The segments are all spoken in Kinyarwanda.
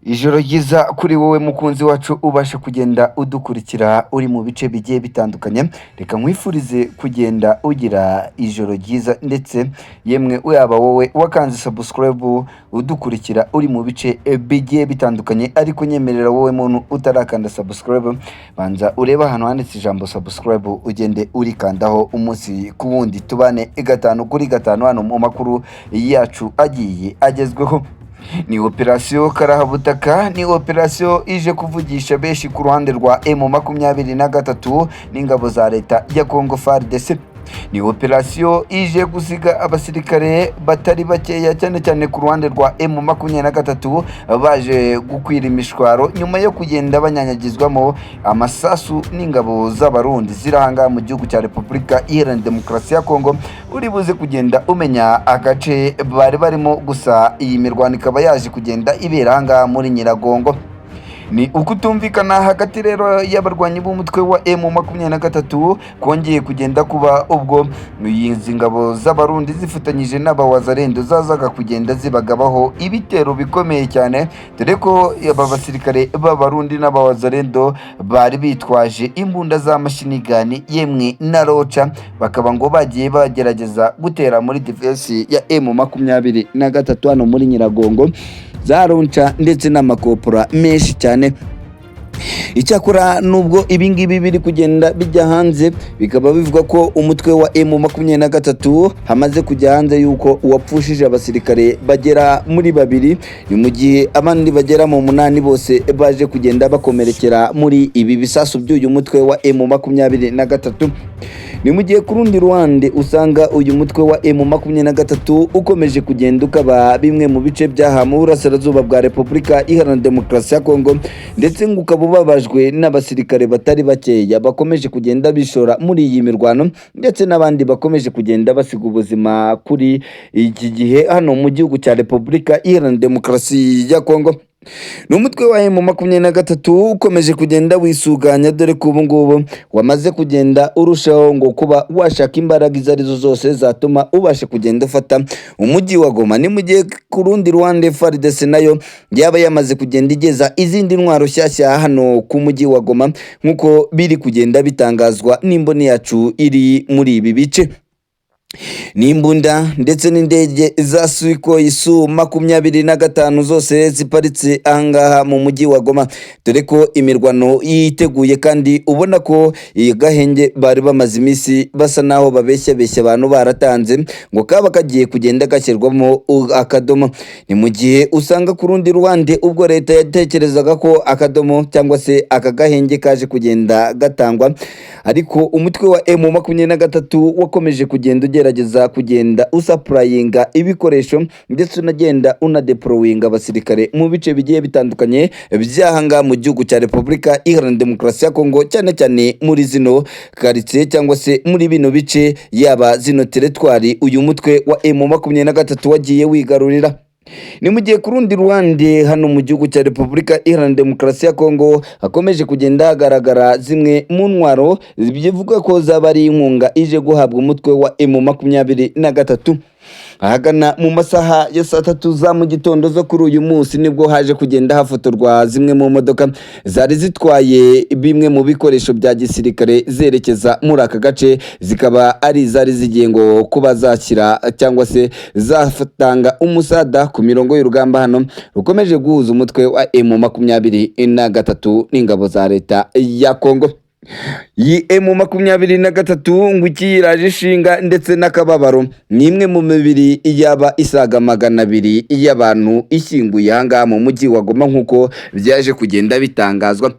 Ijoro ryiza kuri wowe mukunzi wacu ubasha kugenda udukurikira uri mu bice bigiye bitandukanye, reka nkwifurize kugenda ugira ijoro ryiza ndetse yemwe yaba wowe wakanze subscribe udukurikira uri mu bice bigiye bitandukanye, ariko nyemerera wowe muntu utarakanda subscribe banza ureba ahantu handitse ijambo subscribe ugende urikandaho umunsi ku wundi, tubane gatanu kuri gatanu hano mu makuru yacu agiye agezweho. Ni operasiyo karahabutaka, ni operasiyo ije kuvugisha benshi ku ruhande rwa M23 n'ingabo za leta ya Congo FARDC. Ni operasiyo ije gusiga abasirikare batari bakeya cyane cyane ku ruhande rwa M23 baje gukwira imishwaro nyuma yo kugenda banyanyagizwamo amasasu n'ingabo z'abarundi zirahanga mu gihugu cya Repubulika Iharanira Demokarasi ya Congo. Uri buze kugenda umenya agace bari barimo, gusa iyi mirwano ikaba yaje kugenda ibera aha muri Nyiragongo. Ni ukutumvikana hagati rero y'abarwanyi b'umutwe wa M23 kongeye kugenda kuba ubwo izi ngabo z'abarundi zifatanyije n'abawazarendo zazaga kugenda zibagabaho ibitero bikomeye cyane, dore ko aba basirikare b'abarundi n'abawazarendo bari bitwaje imbunda za mashinigani yemwe na roca, bakaba ngo bagiye bagerageza gutera muri defense ya M23 hano muri Nyiragongo za ronca ndetse n'amakopora menshi cyane. Icyakora nubwo ibingibi biri kugenda bijya hanze, bikaba bivuga ko umutwe wa M23 hamaze kujya hanze yuko uwapfushije abasirikare bagera muri babiri, ni mu gihe abandi bagera mu 8 bose baje kugenda bakomerekera muri ibi bisasu by'uyu mutwe wa M23. Ni mu gihe ku rundi ruhande usanga uyu mutwe wa M23 ukomeje kugenda ukaba bimwe mu bice byaha mu burasirazuba bwa Repubulika Iharanira Demokarasi ya Congo, ndetse ngo ukaba ubabajwe n'abasirikare batari bakeya bakomeje kugenda bishora muri iyi mirwano, ndetse n'abandi bakomeje kugenda basiga ubuzima kuri iki gihe hano mu gihugu cya Repubulika Iharanira Demokarasi ya Congo. Ni umutwe wa M23 ukomeje kugenda wisuganya, dore ko ubu ngubu wamaze kugenda urushaho ngo kuba washaka imbaraga izo arizo zose zatuma ubasha kugenda ufata umujyi wa Goma. Ni mu gihe ku rundi ruhande FARDC nayo yaba yamaze kugenda igeza izindi ntwaro shyashya hano ku mujyi wa Goma, nk'uko biri kugenda bitangazwa n'imboni yacu iri muri ibi bice. Ni imbunda ndetse n'indege za Sukhoi Su-25 zose ziparitse ahangaha mu mujyi wa Goma, dore ko imirwano yiteguye kandi ubona ko iyi gahenge bari bamaze iminsi basa naho babeshya abantu baratanze ngo kaba kagiye kugenda gashyirwamo akadomo. Ni mu gihe usanga ku rundi ruhande ubwo leta yatekerezaga ko akadomo cyangwa se aka gahenge kaje kugenda gatangwa, ariko umutwe wa M23 wakomeje kugenda ugerageza kugenda usapurayinga ibikoresho ndetse unagenda unadeployinga abasirikare mu bice bigiye bitandukanye byahanga mu gihugu cya Repubulika Iharanira Demokarasi ya Congo, cyane cyane muri zino quartier cyangwa se muri bino bice yaba zino teritwari uyu mutwe wa M23 wagiye wigarurira. Ni mu gihe ku rundi ruhande hano mu gihugu cya Repubulika Iharanira Demokarasi ya Congo hakomeje kugenda hagaragara zimwe mu ntwaro bivuga ko zaba ari inkunga ije guhabwa umutwe wa M23. Ahagana mu masaha ya 3 za mu gitondo zo kuri uyu munsi nibwo haje kugenda hafotorwa zimwe mu modoka zari zitwaye bimwe mu bikoresho bya gisirikare zerekeza muri aka gace, zikaba ari zari zigiye ngo kuba zashyira cyangwa se zafatanga umusada ku mirongo y'urugamba hano rukomeje guhuza umutwe wa M23 n'ingabo za leta ya Congo. Iyi M23 ngo ikiraje ishinga ndetse n'akababaro ni imwe mu mibiri yaba isaga 200 y'abantu ishyinguye ahangaha mu mujyi wa Goma, nk'uko byaje kugenda bitangazwa.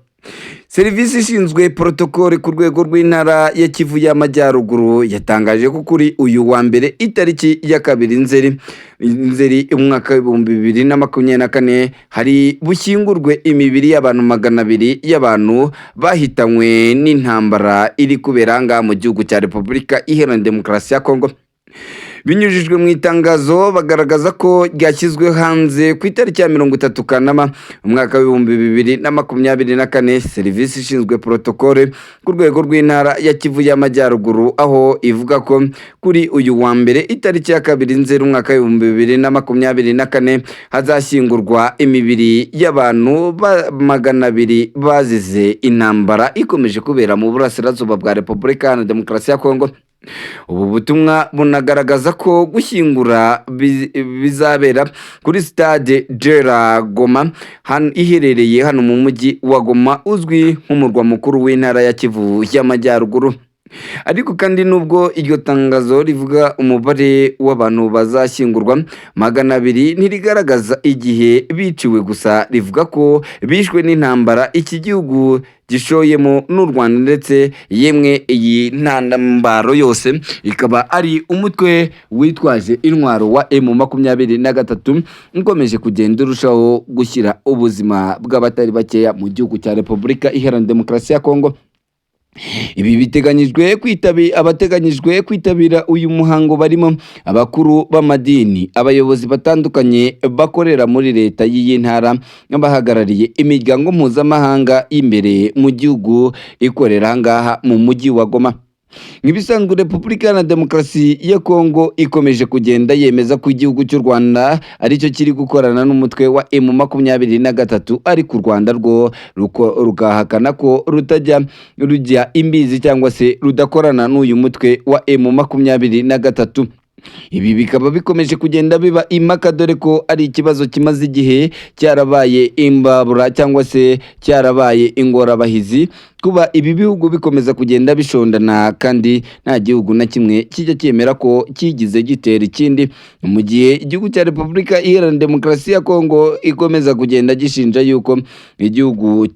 Serivisi ishinzwe protokole ku rwego rw'intara ya Kivu y'Amajyaruguru yatangaje ko kuri uyu wa mbere itariki ya 2 Nzeri umwaka wa 2024 hari bushyingurwe imibiri y'abantu 200 y'abantu bahitanywe n'intambara iri kubera ngaha mu gihugu cya Repubulika Iharanira Demokarasi ya Congo. binyujijwe mu itangazo bagaragaza ko ryashyizwe hanze ku itariki ya 30 Kanama umwaka w'ibihumbi 2024. Serivisi ishinzwe protokole ku rwego rw'intara ya Kivu y'Amajyaruguru aho ivuga ko kuri uyu wa mbere itariki ya 2 Nzeri umwaka w'ibihumbi 2024 hazashyingurwa imibiri y'abantu 200 bazize intambara ikomeje kubera mu burasirazuba bwa Repubulika Iharanira Demokarasi ya Kongo. Ubu butumwa bunagaragaza ko gushyingura bizabera kuri stade de la Goma iherereye hano mu mujyi wa Goma uzwi nk'umurwa mukuru w'intara ya Kivu y'Amajyaruguru. Ariko kandi nubwo iryo tangazo rivuga umubare w'abantu bazashyingurwa 200 ntirigaragaza igihe biciwe, gusa rivuga ko bishwe n'intambara iki gihugu gishoyemo n'u Rwanda, ndetse yemwe iyi ntambaro yose ikaba ari umutwe witwaje intwaro wa M23 ukomeje kugenda urushaho gushyira ubuzima bw'abatari bakeya mu gihugu cya Repubulika Iharanira Demokarasi ya Kongo. Ibi biteganyijwe abateganyijwe kwitabira uyu muhango barimo abakuru b'amadini, abayobozi batandukanye bakorera muri leta y'iyi ntara n'abahagarariye imiryango mpuzamahanga imbere mu gihugu ikorera ngaha mu mujyi wa Goma. Nk'ibisanzwe Repubulika Iharanira Demokarasi ya Kongo ikomeje kugenda yemeza ko igihugu cy'u Rwanda aricyo kiri gukorana n'umutwe wa M23, ariko u Rwanda rwo rugahakana ko rujya imbizi cyangwa se rudakorana n'uyu mutwe wa M23. Ibi bikaba bikomeje kugenda biba impaka, dore ko ari ikibazo kimaze igihe cyarabaye imbabura cyangwa se cyarabaye ingorabahizi, kuba ibi bihugu bikomeza kugenda bishondana kandi nta gihugu na kimwe kijya cyemera ko kigize gitera ikindi, mu gihe igihugu cya Repubulika Iharanira Demokarasi ya Kongo ikomeza kugenda gishinja yuko igihugu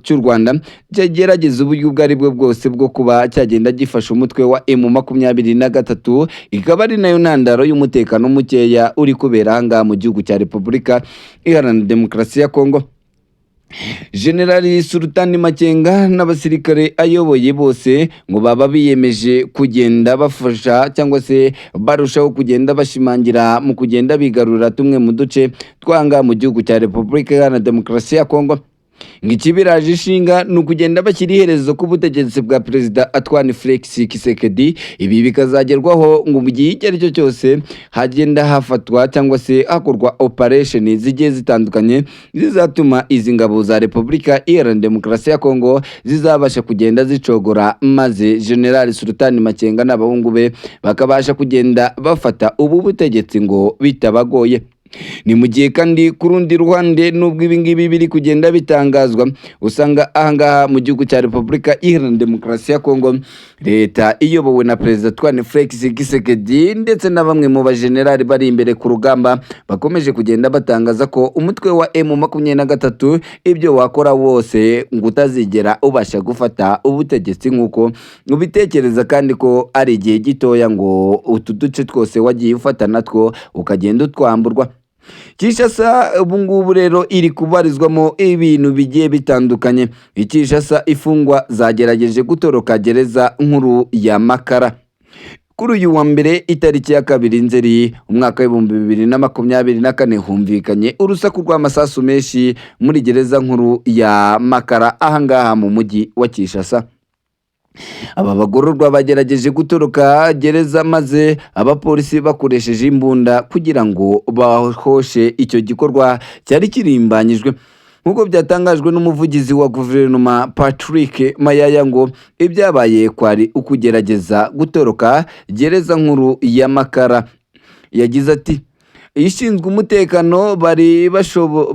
cy'u Rwanda cyagerageza uburyo ubwo ari bwo bwose bwo kuba cyagenda gifasha umutwe wa M23, ikaba ari nayo ntandaro y'umutekano mukeya uri kubera ahangaha mu gihugu cya Repubulika Iharanira Demokarasi ya Kongo. Generali Sultani Makenga n'abasirikare ayoboye bose ngo baba biyemeje kugenda bafasha cyangwa se barushaho kugenda bashimangira mu kugenda bigarura tumwe mu duce twanga mu gihugu cya Repubulika Iharanira Demokarasi ya Kongo. Ngikibiraje ishinga n'ukugenda bashyira iherezo ku butegetsi bwa Perezida Antoine Felix Tshisekedi. Ibi bikazagerwaho ngo mu gihe icyo ari cyo cyose hagenda hafatwa cyangwa se hakorwa operation zigiye zitandukanye zizatuma izi ngabo za Repubulika Iharanira Demokarasi ya Kongo zizabasha kugenda zicogora, maze General Sultani Makenga n'abahungu be bakabasha kugenda bafata ubu butegetsi ngo bitabagoye. Ni mu gihe kandi ku rundi ruhande nubwo ibingibi biri kugenda bitangazwa, usanga ahangaha mu gihugu cya Repubulika Iharanira Demokarasi ya Kongo leta iyobowe na Perezida Antoine Felix Tshisekedi ndetse na bamwe mu bajenerali bari imbere ku rugamba bakomeje kugenda batangaza ko umutwe wa M23 ibyo wakora wose ngo utazigera ubasha gufata ubutegetsi nk'uko ubitekereza, kandi ko ari igihe gitoya ngo utu duce twose wagiye ufata natwo ukagenda utwamburwa. Kinshasa ubu ngubu rero iri kubarizwamo ibintu bigiye bitandukanye. Kinshasa ifungwa zagerageje gutoroka gereza nkuru ya Makara. Kuri uyu wa mbere itariki ya 2 Nzeri umwaka w'ibihumbi 2024 humvikanye urusaku rw'amasasu menshi muri gereza nkuru ya Makara ahangaha mu mujyi wa Kinshasa. Aba bagororwa bagerageje gutoroka gereza maze abapolisi bakoresheje imbunda kugira ngo bahoshe icyo gikorwa cyari kirimbanyijwe. Nk'uko byatangajwe n'umuvugizi wa guverinoma Patrick Mayaya ngo ibyabaye kwari ukugerageza gutoroka gereza nkuru ya Makara. Yagize ati ishinzwe umutekano bari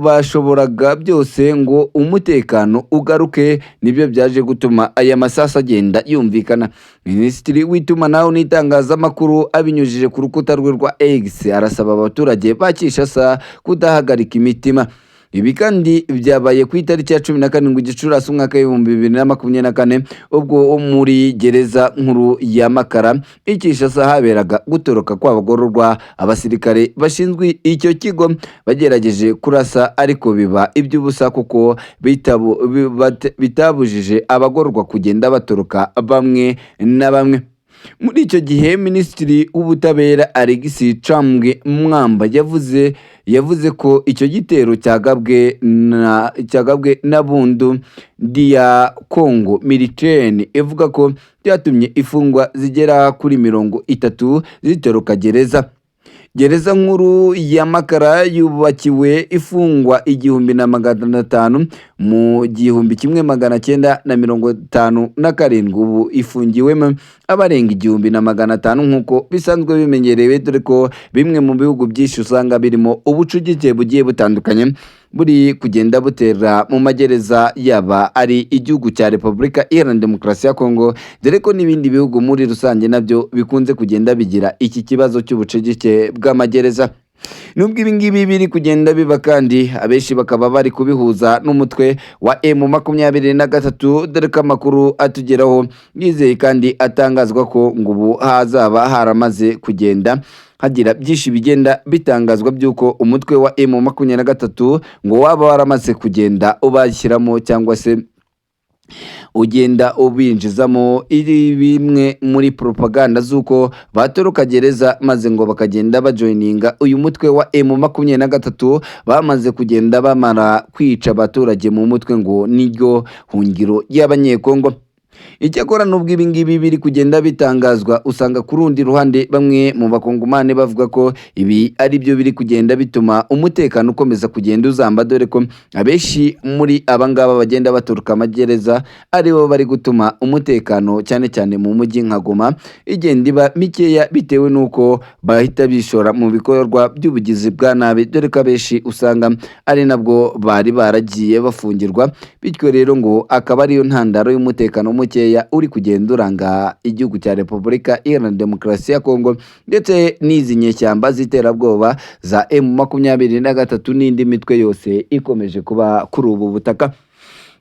bashoboraga byose ngo umutekano ugaruke, nibyo byaje gutuma aya masasa agenda yumvikana. Minisitiri w'itumanaho n'itangazamakuru abinyujije ku rukuta rwe rwa X arasaba abaturage ba Kinshasa kudahagarika imitima. Ibi kandi byabaye ku itariki ya 17 Gicurasi umwaka w'ibihumbi 2024 ubwo muri gereza nkuru ya Makara i Kinshasa haberaga gutoroka kw'abagororwa. Abasirikare bashinzwe icyo kigo bagerageje kurasa ariko biba iby'ubusa kuko bitabujije abagororwa kugenda batoroka bamwe na bamwe. Muri icyo gihe Minisitiri w'Ubutabera Alexis Thambwe Mwamba yavuze ko icyo gitero cyagabwe na Bundu dia Congo Militaire, ivuga ko byatumye imfungwa zigera kuri 30 zitoroka gereza nkuru ya Makara yubakiwe ifungwa 1500 mu 1957, ubu ifungiwemo abarenga 1500 nk'uko bisanzwe bimenyerewe, dore ko bimwe mu bihugu byinshi usanga birimo ubucucike bugiye butandukanye buri kugenda butera mu magereza, yaba ari igihugu cya Repubulika Iharanira Demokarasi ya Kongo, dore ko n'ibindi bihugu muri rusange nabyo bikunze kugenda bigira iki kibazo cy'ubucucike bw'amagereza. Nubwo ibi ngibi biri kugenda biba, kandi abenshi bakaba bari kubihuza n'umutwe wa M23, dore ko amakuru atugeraho yizeye kandi atangazwa ko ngo ubu hazaba haramaze kugenda hagira byinshi bigenda bitangazwa by'uko umutwe wa M23 ngo waba waramaze kugenda ubashyiramo cyangwa se ugenda ubinjizamo bimwe muri propaganda z'uko batoroka gereza maze ngo bakagenda bajoininga uyu mutwe wa M23, bamaze kugenda bamara kwica abaturage mu mutwe ngo niryo hungiro y'abanyekongo. Icyakora nubwo ibi ngibi biri kugenda bitangazwa, usanga ku rundi ruhande bamwe mu bakongomane bavuga ko ibi ari byo biri kugenda bituma umutekano ukomeza kugenda uzamba, dore ko abenshi muri abangaba bagenda baturuka amagereza aribo bari gutuma umutekano cyane cyane mu mujyi nka Goma igenda iba mikeya, bitewe n'uko bahita bishora mu bikorwa by'ubugizi bwa nabi, dore ko abenshi usanga ari nabwo bari baragiye bafungirwa, bityo rero ngo akaba ariyo ntandaro y'umutekano mukeya uri kugenda uranga igihugu cya Repubulika Iharanira Demokarasi ya Kongo, ndetse n'izi nyeshyamba z'iterabwoba za M23 n'indi mitwe yose ikomeje kuba kuri ubu butaka.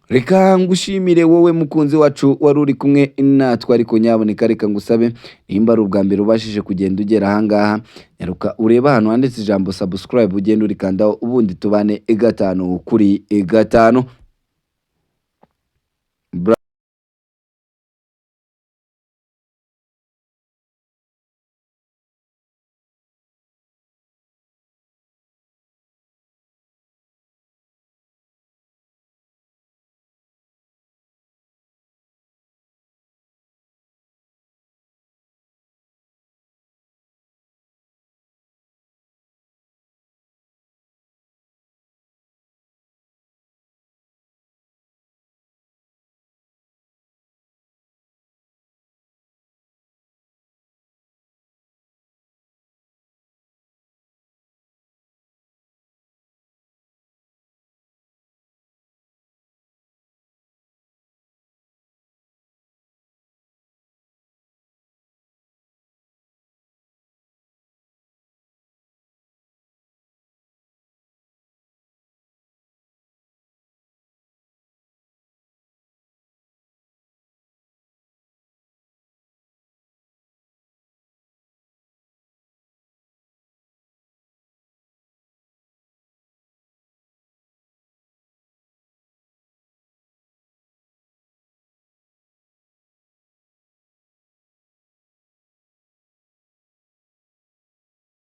Reka ngushimire wowe mukunzi wacu wari uri kumwe natwe, ariko nyaboneka reka ngusabe, nimba ari ubwa mbere ubashije kugenda ugera ahangaha, nyaruka ureba hano handitse ijambo subscribe, ugenda urikandaho, ubundi tubane 5 kuri 5.